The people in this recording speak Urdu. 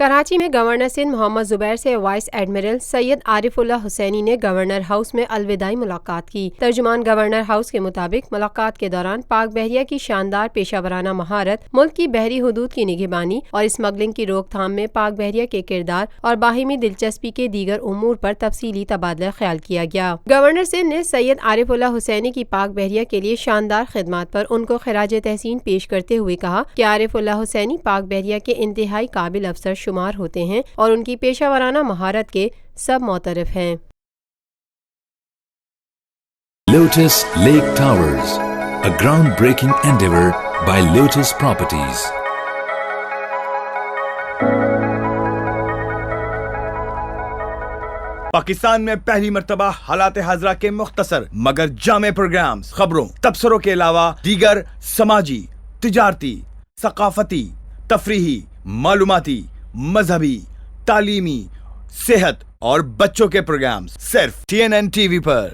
کراچی میں گورنر سندھ محمد زبیر سے وائس ایڈمرل سید عارف اللہ حسینی نے گورنر ہاؤس میں الوداعی ملاقات کی۔ ترجمان گورنر ہاؤس کے مطابق ملاقات کے دوران پاک بحریہ کی شاندار پیشہ ورانہ مہارت، ملک کی بحری حدود کی نگہبانی اور اسمگلنگ کی روک تھام میں پاک بحریہ کے کردار اور باہمی دلچسپی کے دیگر امور پر تفصیلی تبادلہ خیال کیا گیا۔ گورنر سندھ نے سید عارف اللہ حسینی کی پاک بحریہ کے لیے شاندار خدمات پر ان کو خراج تحسین پیش کرتے ہوئے کہا کہ عارف اللہ حسینی پاک بحریہ کے انتہائی قابل افسر شمار ہوتے ہیں اور ان کی پیشہ ورانہ مہارت کے سب معترف ہیں۔ Lotus Lake Towers, a groundbreaking endeavor by Lotus Properties. Pakistan میں پہلی مرتبہ حالات حاضرہ کے مختصر مگر جامع پروگرامز، خبروں، تبصروں کے علاوہ دیگر سماجی، تجارتی، ثقافتی، تفریحی، معلوماتی، مذہبی، تعلیمی، صحت اور بچوں کے پروگرامز صرف TNN TV پر۔